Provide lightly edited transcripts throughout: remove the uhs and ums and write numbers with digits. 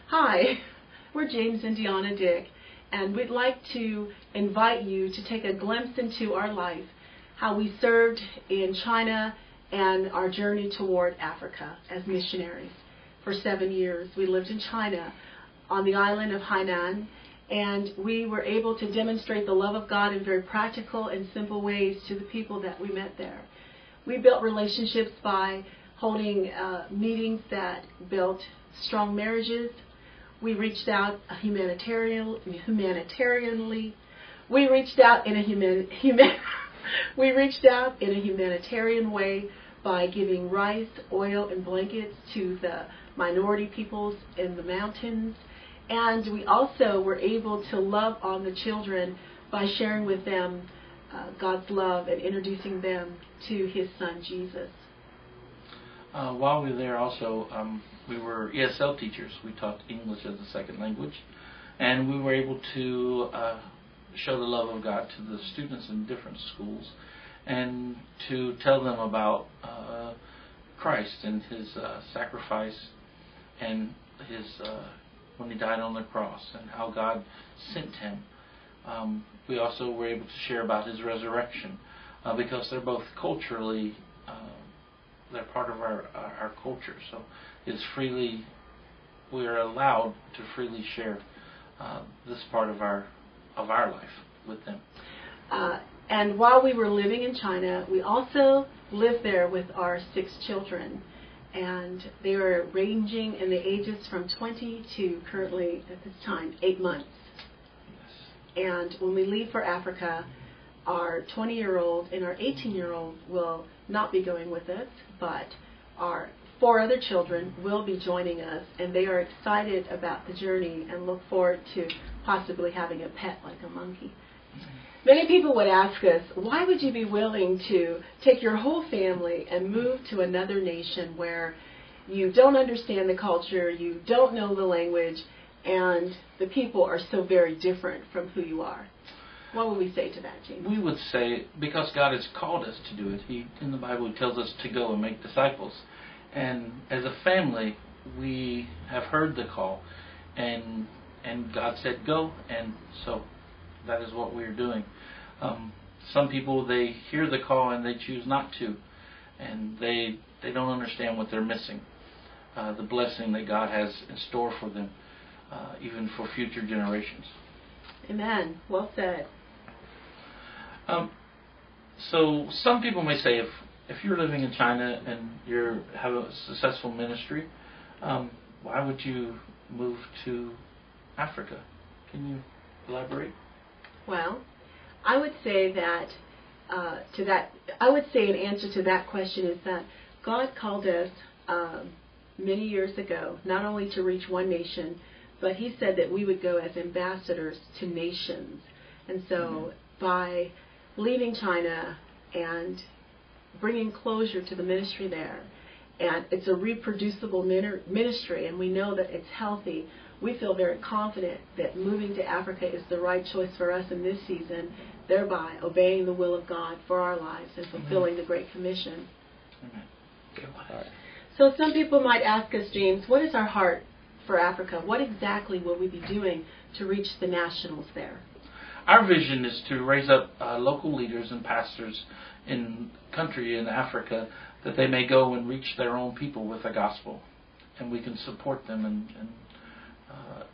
Hi, we're James and Deanna Dick, and we'd like to invite you to take a glimpse into our life, how we served in China and our journey toward Africa as missionaries. For 7 years, we lived in China on the island of Hainan, and we were able to demonstrate the love of God in very practical and simple ways to the people that we met there. We built relationships by holding meetings that built strong marriages. We reached out humanitarianly. We reached out in a humanitarian way by giving rice, oil, and blankets to the minority peoples in the mountains. And we also were able to love on the children by sharing with them God's love and introducing them to His Son, Jesus. While we were there also, we were ESL teachers. We taught English as a second language, and we were able to show the love of God to the students in different schools and to tell them about Christ and His sacrifice and His when He died on the cross and how God sent Him. We also were able to share about His resurrection because they're both culturally they're part of our culture, so we are allowed to freely share this part of our life with them. And while we were living in China, we also lived there with our 6 children, and they were ranging in the ages from 20 to currently at this time 8 months. Yes. And when we leave for Africa, our 20-year-old and our 18-year-old will not be going with us, but our 4 other children will be joining us, and they are excited about the journey and look forward to possibly having a pet like a monkey. Many people would ask us, why would you be willing to take your whole family and move to another nation where you don't understand the culture, you don't know the language, and the people are so very different from who you are? What would we say to that, James? We would say, because God has called us to do it. In the Bible, He tells us to go and make disciples. And as a family, we have heard the call, and God said go, and so that is what we're doing. Some people, they hear the call and they choose not to, and they don't understand what they're missing, the blessing that God has in store for them, even for future generations. Amen. Well said. So some people may say, if you're living in China and you have a successful ministry, why would you move to Africa? Can you elaborate? Well, I would say that an answer to that question is that God called us many years ago not only to reach one nation, but He said that we would go as ambassadors to nations. And so by leaving China and bringing closure to the ministry there, and it's a reproducible ministry, and we know that it's healthy, we feel very confident that moving to Africa is the right choice for us in this season, thereby obeying the will of God for our lives and fulfilling the Great Commission. Amen. So some people might ask us, James, what is our heart for Africa? What exactly will we be doing to reach the nationals there? Our vision is to raise up local leaders and pastors in country in Africa, that they may go and reach their own people with the gospel, and we can support them in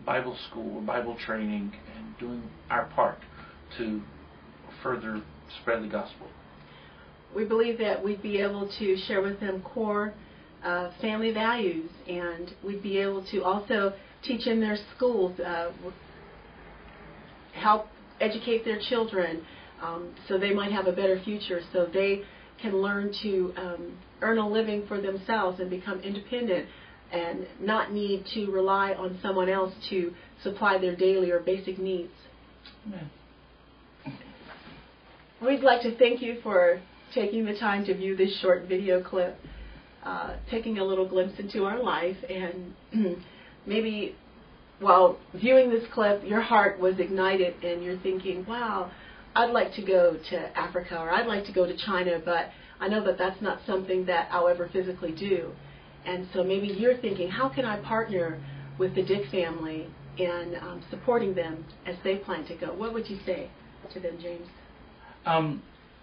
Bible school or Bible training and doing our part to further spread the gospel. We believe that we'd be able to share with them core family values, and we'd be able to also teach in their schools, help educate their children so they might have a better future, so they can learn to earn a living for themselves and become independent and not need to rely on someone else to supply their daily or basic needs. Amen. We'd like to thank you for taking the time to view this short video clip, taking a little glimpse into our life, and maybe while viewing this clip, your heart was ignited and you're thinking, wow, I'd like to go to Africa, or I'd like to go to China, but I know that that's not something that I'll ever physically do. And so maybe you're thinking, how can I partner with the Dick family in supporting them as they plan to go? What would you say to them, James?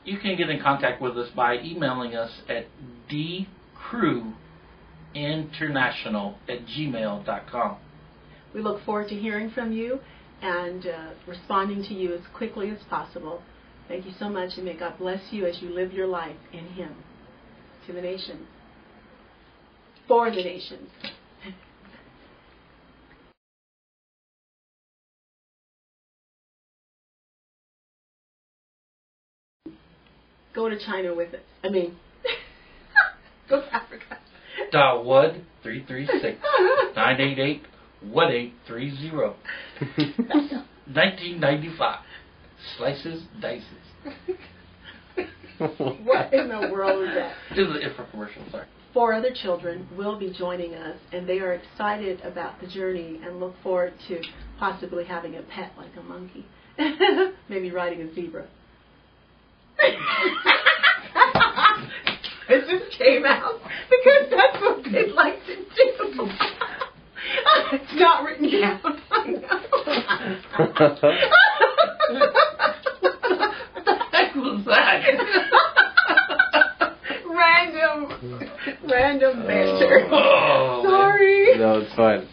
You can get in contact with us by emailing us at dcrewinternational@gmail.com. We look forward to hearing from you and responding to you as quickly as possible. Thank you so much, and may God bless you as you live your life in Him. To the nations. For the nations. Go to China with it. Go to Africa. Dial 1-336-988-1830. 1995. Slices, dices. What in the world is that? This is an infomercial, sorry. 4 other children will be joining us, and they are excited about the journey and look forward to possibly having a pet like a monkey. Maybe riding a zebra. It just came out because that's what they'd like to do. It's not written down. I know. What the heck was that? Random banter. Oh, Sorry. No, it's fine.